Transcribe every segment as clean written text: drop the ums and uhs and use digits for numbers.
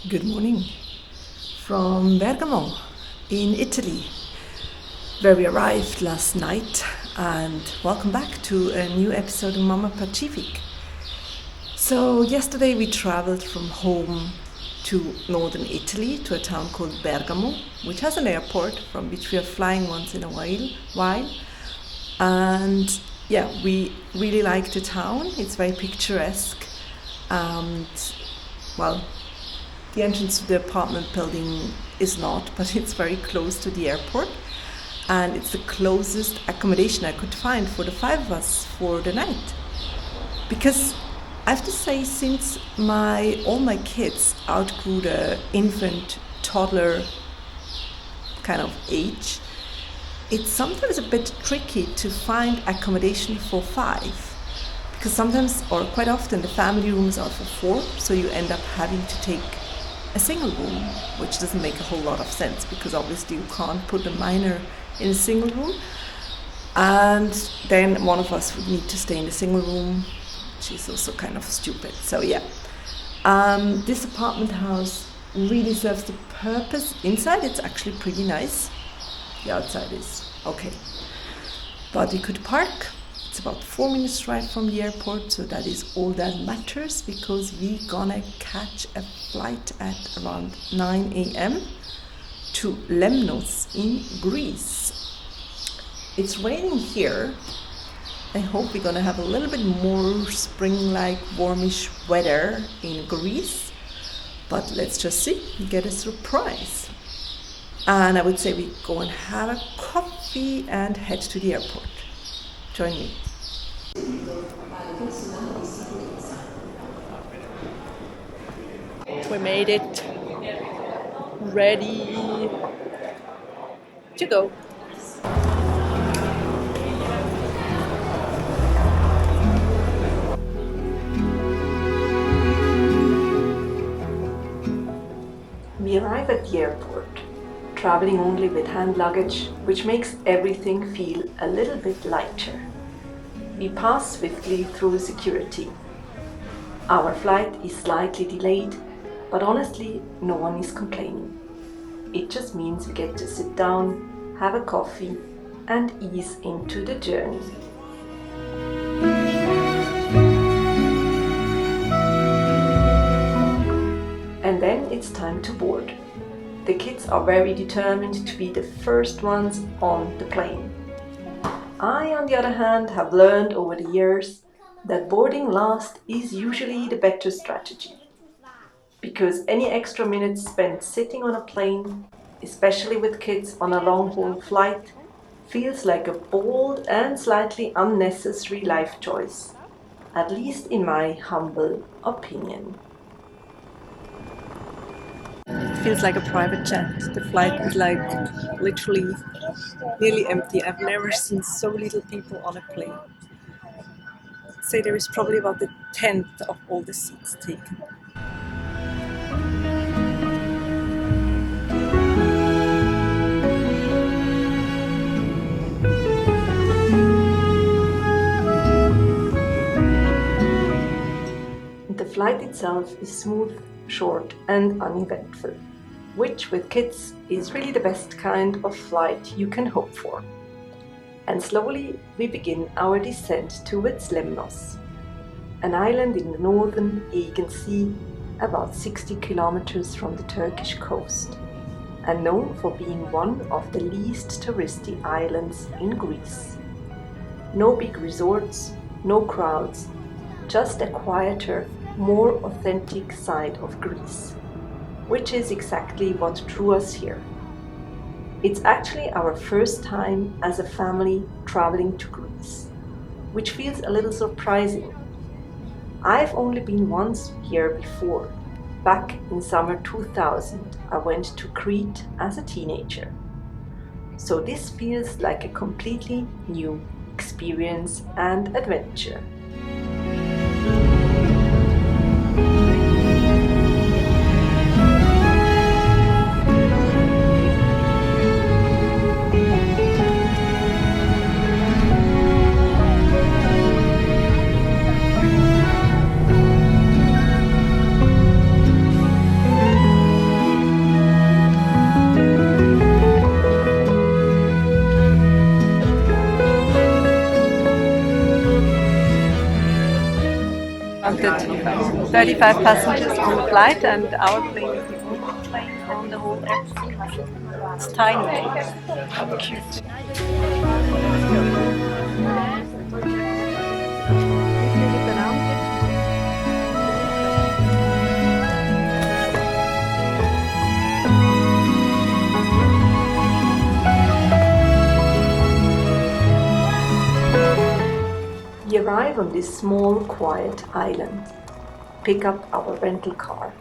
Good morning from Bergamo in Italy, where we arrived last night, and welcome back to a new episode of mamapatschifig. So yesterday we traveled from home to northern Italy to a town called Bergamo, which has an airport from which we are flying once in a while. And yeah, we really like the town. It's very picturesque, and well, the entrance to the apartment building is not, but it's very close to the airport, and it's the closest accommodation I could find for the five of us for the night. Because I have to say, since all my kids outgrew the infant, toddler kind of age, it's sometimes a bit tricky to find accommodation for five. Because sometimes, or quite often, the family rooms are for four, so you end up having to take a single room, which doesn't make a whole lot of sense because obviously you can't put a minor in a single room, and then one of us would need to stay in the single room, which is also kind of stupid. So yeah, this apartment house really serves the purpose. Inside it's actually pretty nice. The outside is okay, but we could park. It's about 4 minutes drive from the airport, so that is all that matters, because we gonna catch a flight at around 9 a.m. to Lemnos in Greece. It's raining here. I hope we're gonna have a little bit more spring-like warmish weather in Greece, but let's just see, get a surprise. And I would say we go and have a coffee and head to the airport. Join me. We made it. Ready to go. We arrive at the airport, traveling only with hand luggage, which makes everything feel a little bit lighter. We pass swiftly through security. Our flight is slightly delayed, but honestly, no one is complaining. It just means we get to sit down, have a coffee, and ease into the journey. And then it's time to board. The kids are very determined to be the first ones on the plane. I, on the other hand, have learned over the years that boarding last is usually the better strategy. Because any extra minutes spent sitting on a plane, especially with kids on a long-haul flight, feels like a bold and slightly unnecessary life choice, at least in my humble opinion. It feels like a private jet. The flight is like literally nearly empty. I've never seen so little people on a plane. I'd say there is probably about the 10th of all the seats taken. The flight itself is smooth, short and uneventful, which with kids is really the best kind of flight you can hope for. And slowly we begin our descent towards Lemnos, an island in the northern Aegean Sea, about 60 kilometers from the Turkish coast, and known for being one of the least touristy islands in Greece. No big resorts, no crowds, just a quieter, more authentic side of Greece, which is exactly what drew us here. It's actually our first time as a family traveling to Greece, which feels a little surprising. I've only been once here before. Back in summer 2000, I went to Crete as a teenager. So this feels like a completely new experience and adventure. 35 passengers on the flight, and our plane is the only plane on the whole airport. It's tiny. Cute. We arrive on this small, quiet island, pick up our rental car.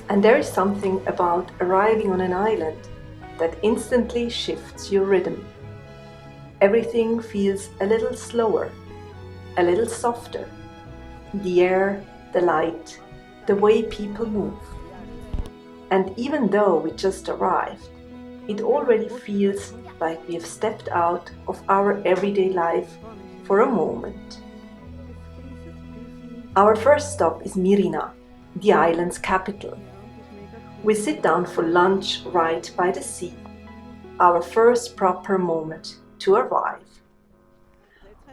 And there is something about arriving on an island that instantly shifts your rhythm. Everything feels a little slower, a little softer. The air, the light, the way people move. And even though we just arrived, it already feels like we have stepped out of our everyday life for a moment. Our first stop is Myrina, the island's capital. We sit down for lunch right by the sea, our first proper moment to arrive.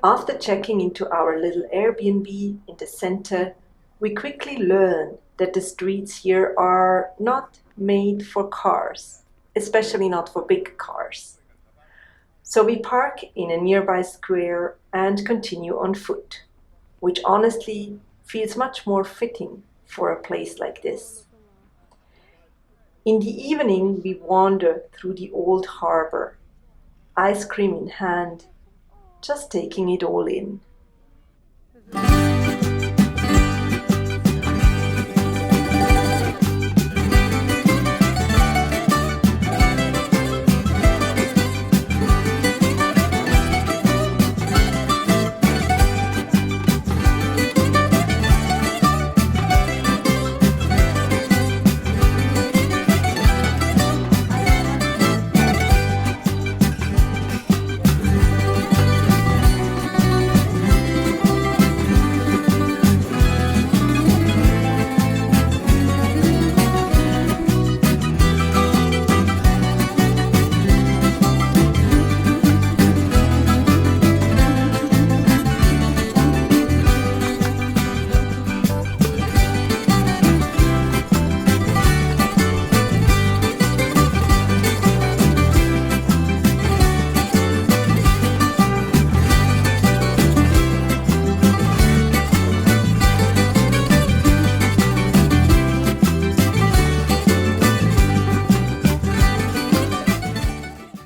After checking into our little Airbnb in the center, we quickly learn that the streets here are not made for cars, especially not for big cars. So we park in a nearby square and continue on foot, which honestly feels much more fitting for a place like this. In the evening, we wander through the old harbor, ice cream in hand, just taking it all in.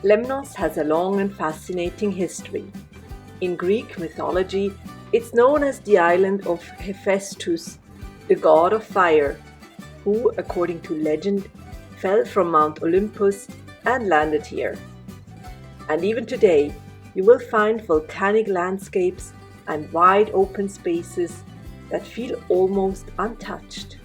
Lemnos has a long and fascinating history. In Greek mythology, it's known as the island of Hephaestus, the god of fire, who, according to legend, fell from Mount Olympus and landed here. And even today, you will find volcanic landscapes and wide open spaces that feel almost untouched.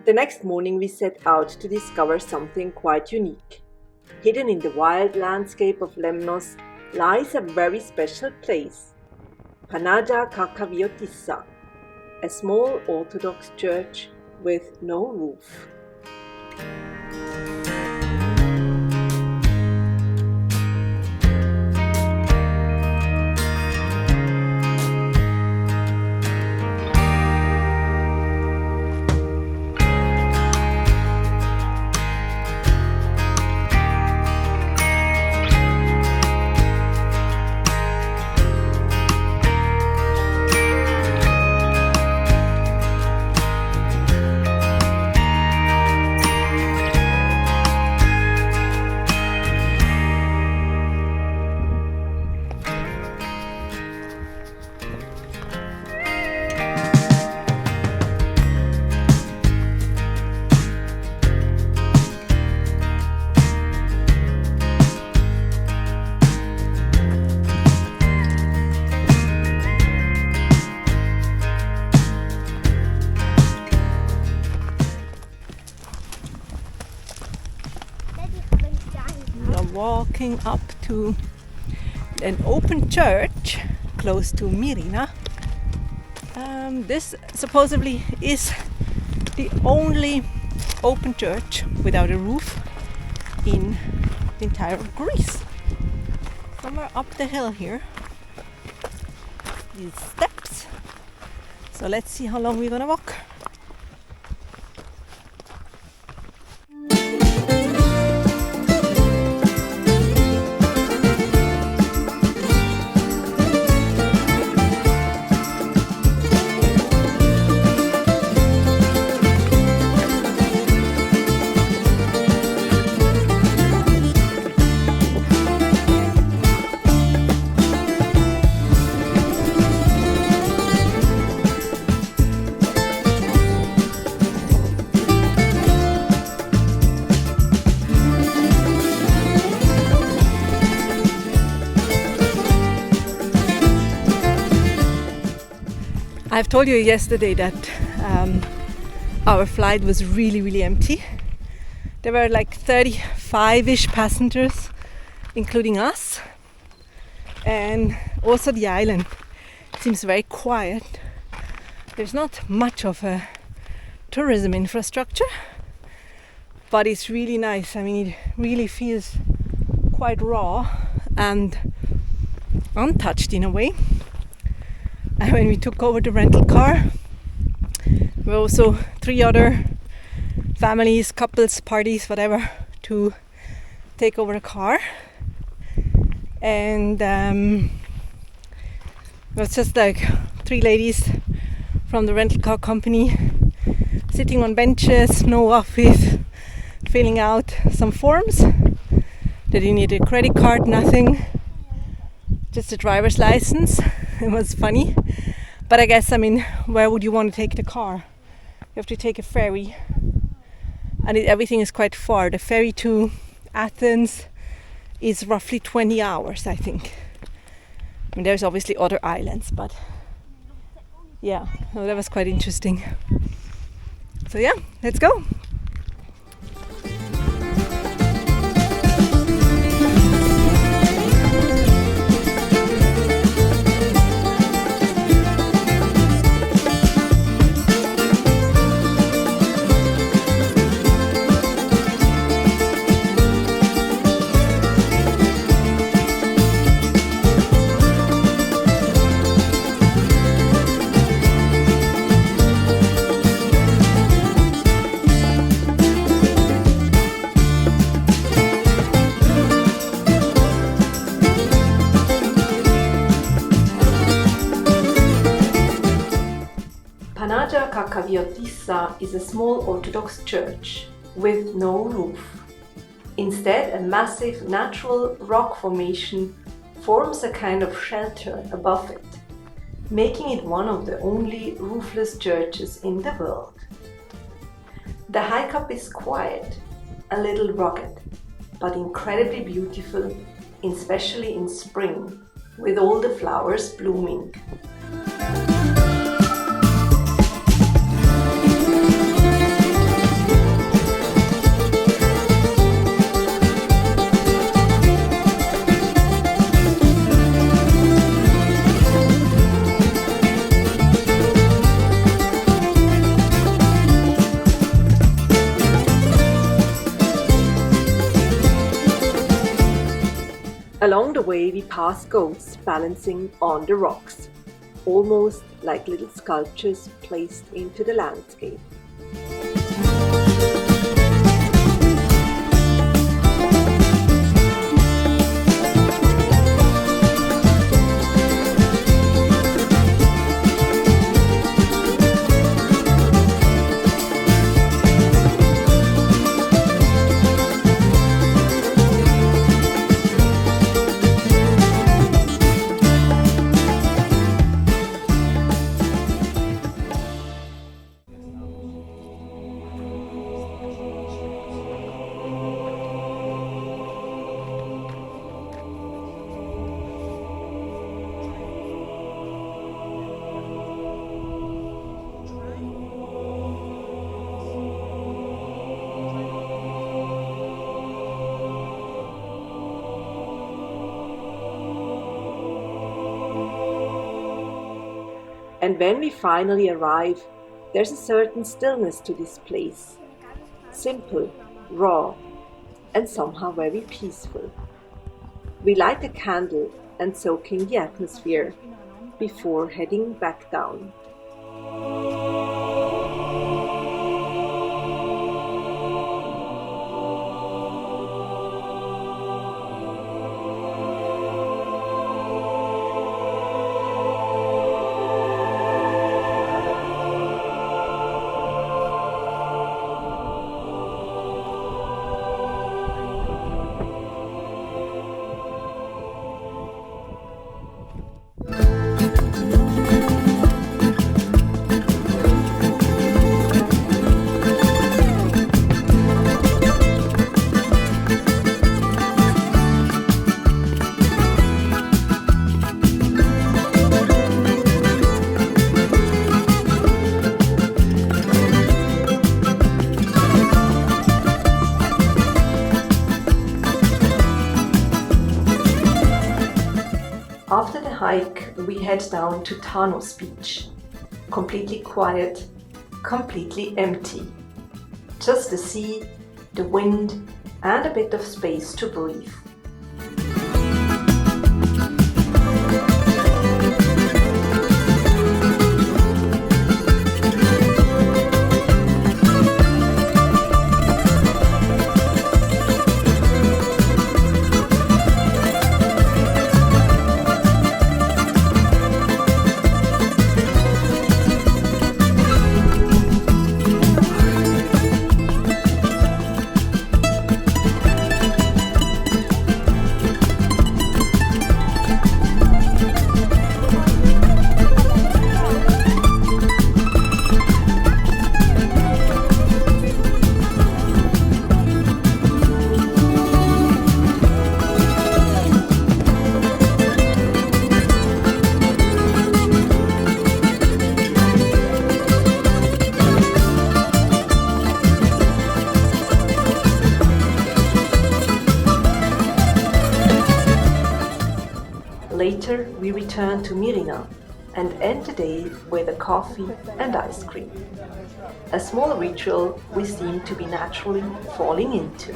The next morning we set out to discover something quite unique. Hidden in the wild landscape of Lemnos lies a very special place, Panagia Kakaviotissa, a small Orthodox church with no roof. walking up to an open church close to Myrina. This supposedly is the only open church without a roof in the entire of Greece. Somewhere up the hill here, these steps. So let's see how long we're gonna walk. I've told you yesterday that our flight was really empty. There were like 35-ish passengers, including us, and also the island seems very quiet. There's not much of a tourism infrastructure, but it's really nice. I mean, it really feels quite raw and untouched in a way. And when we took over the rental car, there were also 3 other families, couples, parties, whatever, to take over a car. And it was just like 3 ladies from the rental car company sitting on benches, no office, filling out some forms. They didn't need a credit card, nothing, just a driver's license. It was funny, but I guess, I mean, where would you want to take the car? You have to take a ferry, and everything is quite far. The ferry to Athens is roughly 20 hours, I think. I mean, there's obviously other islands, but yeah, well, that was quite interesting. So yeah, let's go. Panagia Kakaviotissa is a small Orthodox church with no roof. Instead, a massive natural rock formation forms a kind of shelter above it, making it one of the only roofless churches in the world. The hike up is quiet, a little rugged, but incredibly beautiful, especially in spring, with all the flowers blooming. Along the way we pass goats balancing on the rocks, almost like little sculptures placed into the landscape. And when we finally arrive, there's a certain stillness to this place. Simple, raw, and somehow very peaceful. We light a candle and soak in the atmosphere before heading back down. After the hike, we head down to Tanos beach. Completely quiet, completely empty. Just the sea, the wind, and a bit of space to breathe. Later, we return to Myrina and end the day with a coffee and ice cream. A small ritual we seem to be naturally falling into.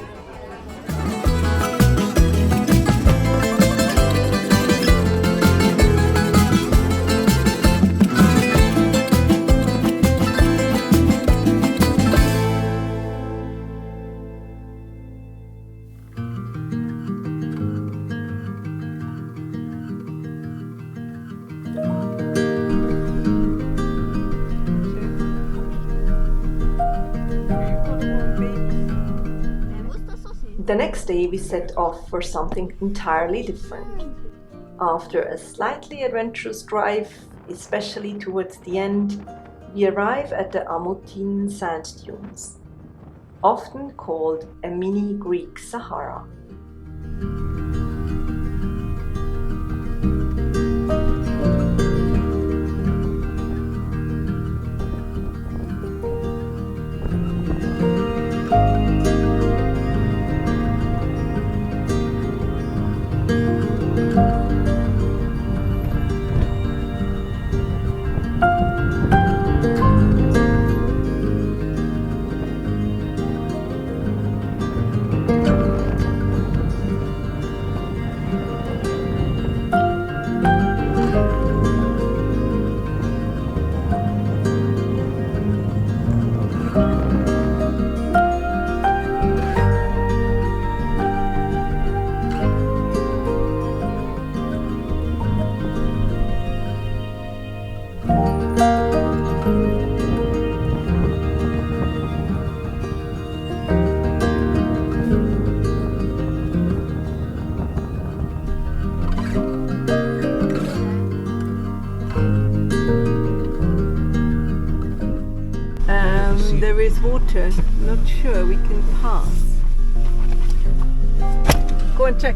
The next day we set off for something entirely different. After a slightly adventurous drive, especially towards the end, we arrive at the Ammothines Sand Dunes, often called a mini Greek Sahara. There is water, not sure we can pass. Go and check.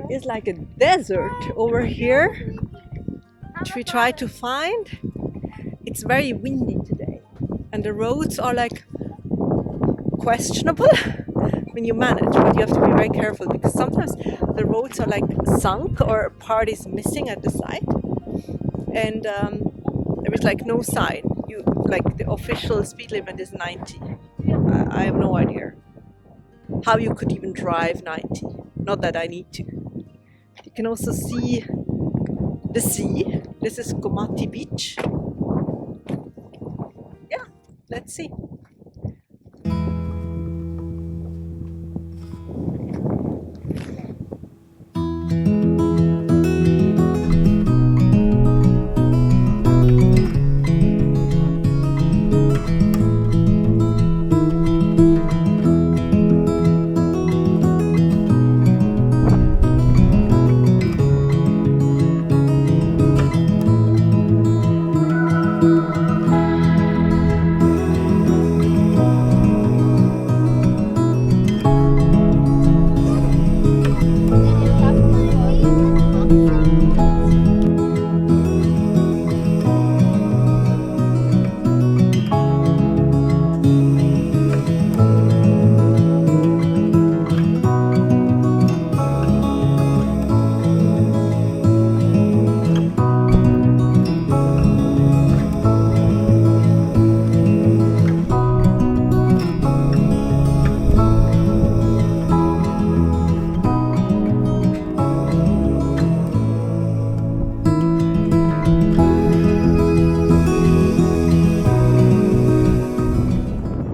there is like a desert over here, which we try to find. It's very windy today, and the roads are like questionable. I mean, you manage, but you have to be very careful because sometimes the roads are like sunk or part is missing at the side, and there is like no sign. Like the official speed limit is 90. I have no idea how you could even drive 90. Not that I need to. You can also see the sea. This is Komati Beach. Yeah, let's see.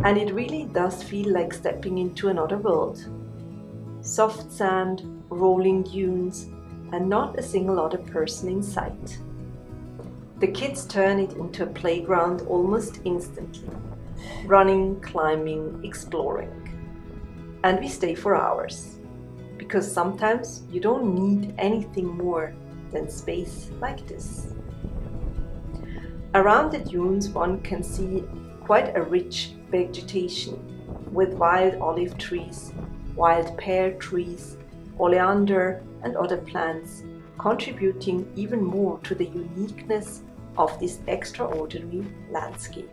And it really does feel like stepping into another world. Soft sand, rolling dunes, and not a single other person in sight. The kids turn it into a playground almost instantly, running, climbing, exploring. And we stay for hours, because sometimes you don't need anything more than space like this. Around the dunes one can see quite a rich vegetation with wild olive trees, wild pear trees, oleander and other plants, contributing even more to the uniqueness of this extraordinary landscape.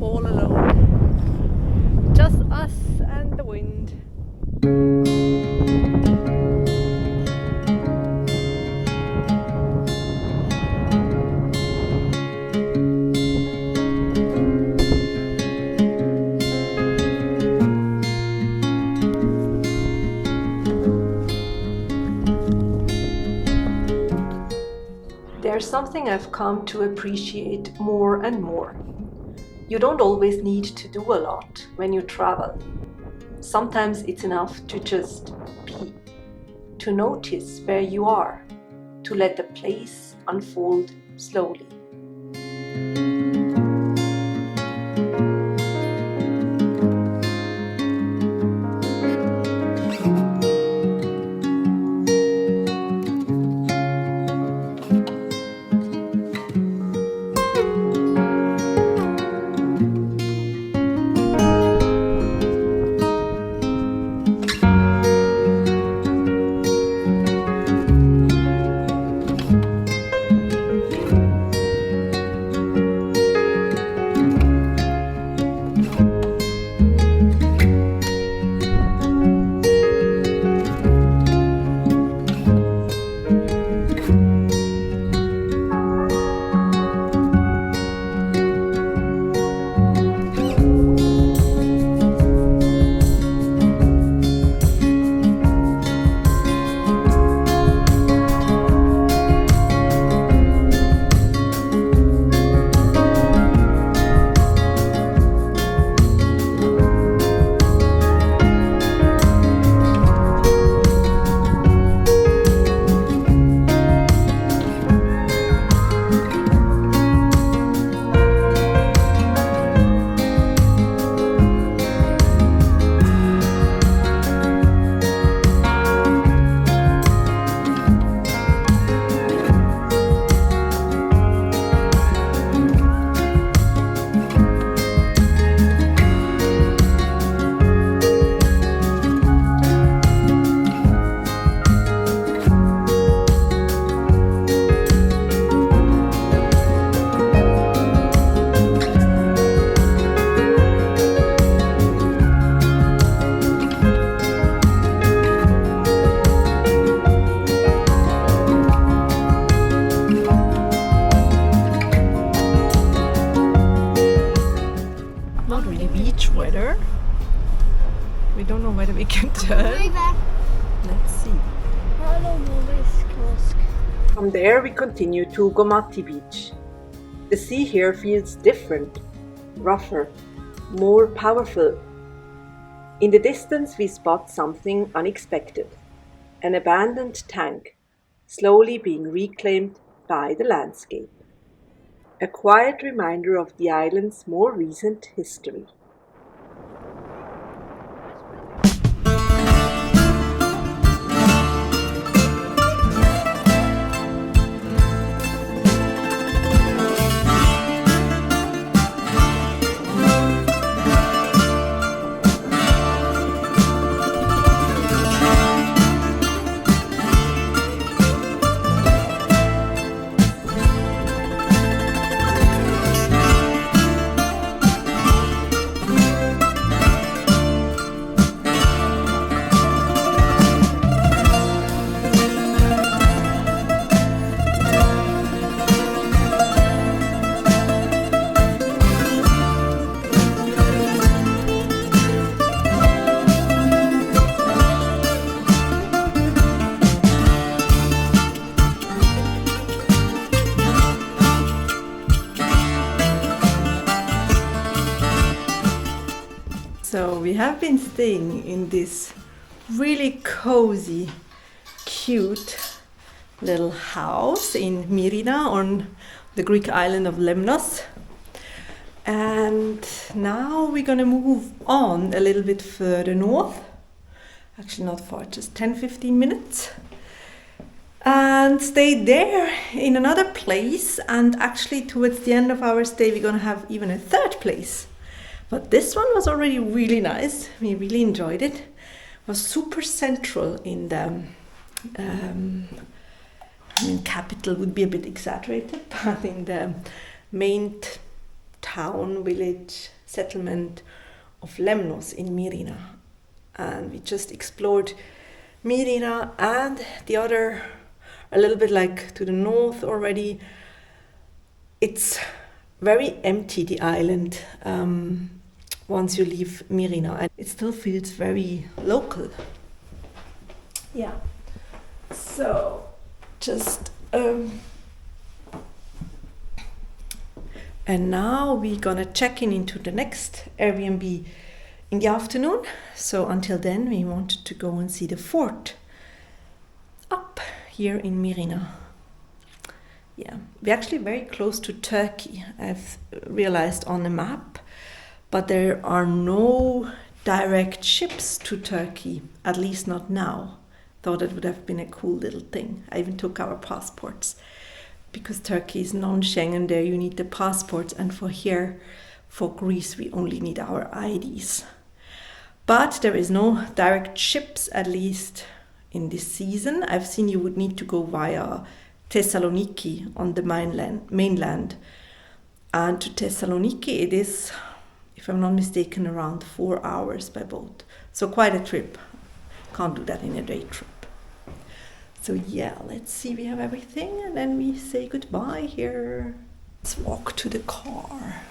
All alone, just us and the wind. There's something I've come to appreciate more and more. You don't always need to do a lot when you travel. Sometimes it's enough to just be, to notice where you are, to let the place unfold slowly. can turn. Let's see. From there we continue to Gomati Beach. The sea here feels different, rougher, more powerful. In the distance we spot something unexpected. An abandoned tank, slowly being reclaimed by the landscape. A quiet reminder of the island's more recent history. So we have been staying in this really cozy, cute little house in Myrina on the Greek island of Lemnos. And now we're gonna move on a little bit further north. Actually not far, just 10-15 minutes. And stay there in another place, and actually towards the end of our stay we're gonna have even a third place. But this one was already really nice. We really enjoyed it. It was super central in the capital would be a bit exaggerated, but in the main town, village, settlement of Lemnos in Myrina. And we just explored Myrina and the other, a little bit like to the north already. It's very empty, the island. Once you leave Myrina, and it still feels very local. Yeah. So just and now we're gonna check in into the next Airbnb in the afternoon. So until then we wanted to go and see the fort up here in Myrina. Yeah, we're actually very close to Turkey, I've realized on the map. But there are no direct ships to Turkey, at least not now. Thought it would have been a cool little thing. I even took our passports because Turkey is non-Schengen. There you need the passports, and for Greece, we only need our IDs. But there is no direct ships, at least in this season. I've seen you would need to go via Thessaloniki on the mainland. And to Thessaloniki it is, if I'm not mistaken, around 4 hours by boat. So quite a trip. Can't do that in a day trip. So yeah, let's see, we have everything and then we say goodbye here. Let's walk to the car.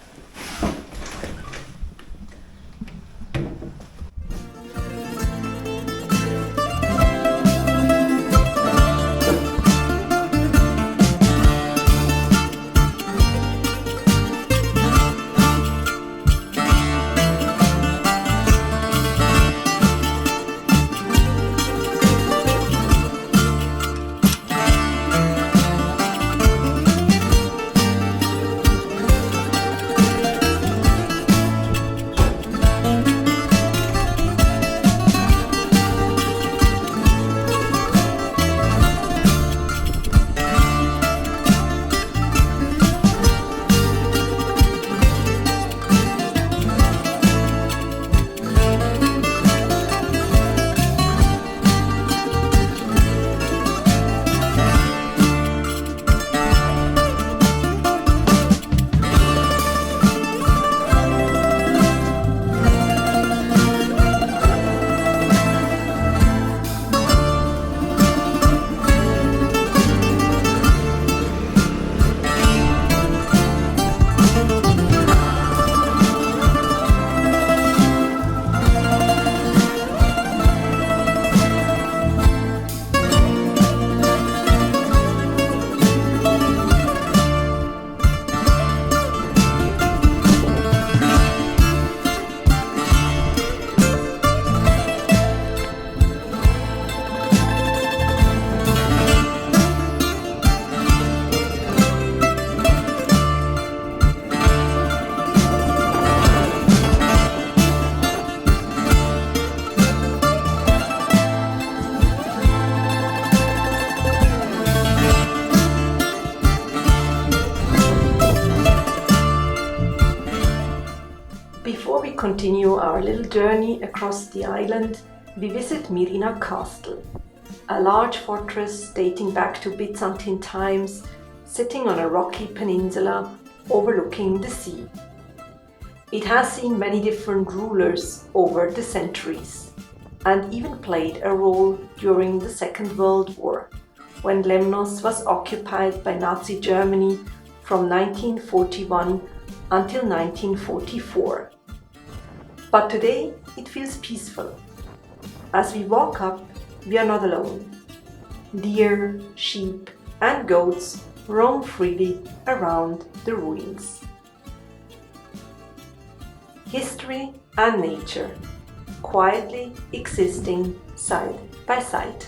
continue our little journey across the island, we visit Myrina Castle, a large fortress dating back to Byzantine times, sitting on a rocky peninsula overlooking the sea. It has seen many different rulers over the centuries, and even played a role during the Second World War, when Lemnos was occupied by Nazi Germany from 1941 until 1944. But today it feels peaceful. As we walk up, we are not alone. Deer, sheep and goats roam freely around the ruins. History and nature, quietly existing side by side.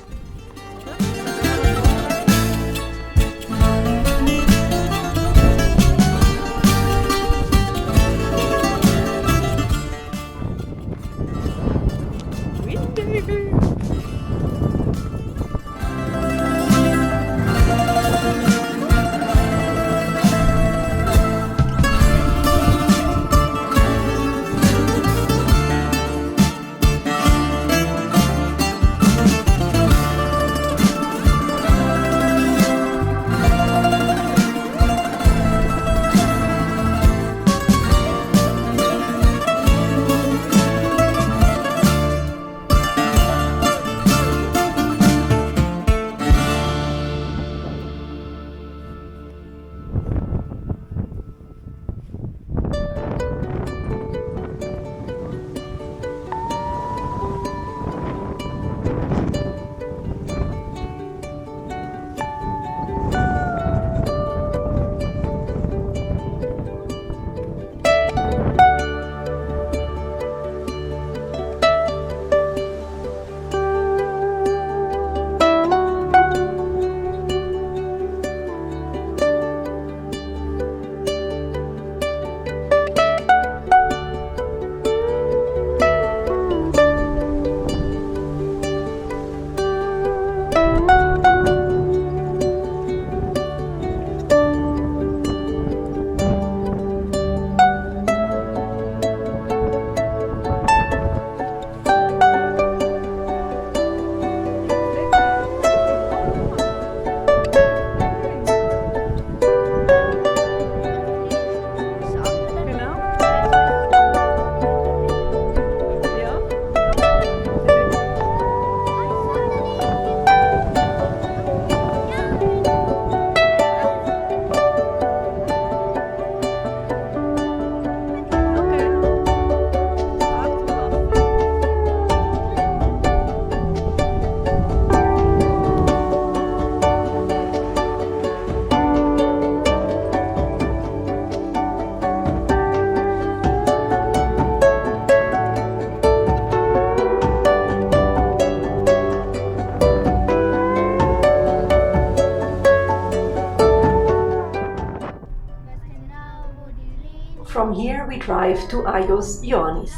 From here we drive to Agios Ioannis,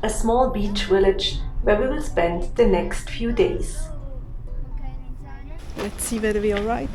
a small beach village where we will spend the next few days. Let's see whether we are right.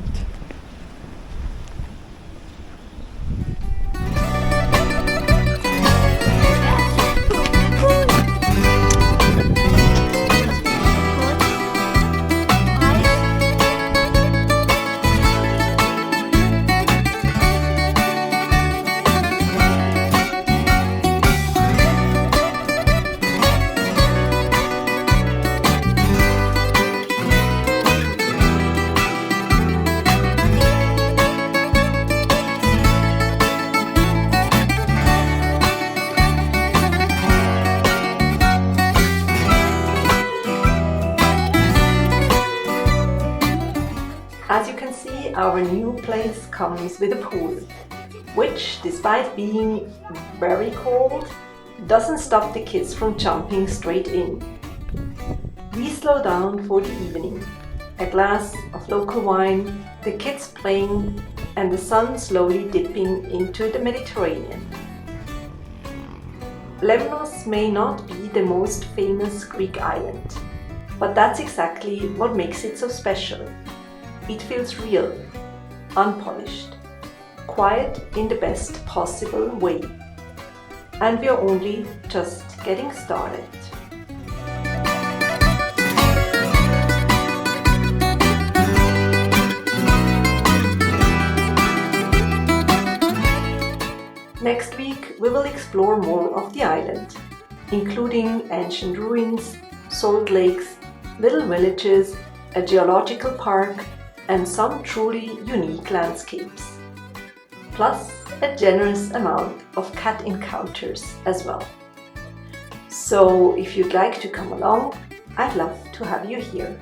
As you can see, our new place comes with a pool, which, despite being very cold, doesn't stop the kids from jumping straight in. We slow down for the evening, a glass of local wine, the kids playing, and the sun slowly dipping into the Mediterranean. Lemnos may not be the most famous Greek island, but that's exactly what makes it so special. It feels real, unpolished, quiet in the best possible way. and we are only just getting started. Next week we will explore more of the island, including ancient ruins, salt lakes, little villages, a geological park, and some truly unique landscapes. Plus a generous amount of cat encounters as well. So if you'd like to come along, I'd love to have you here.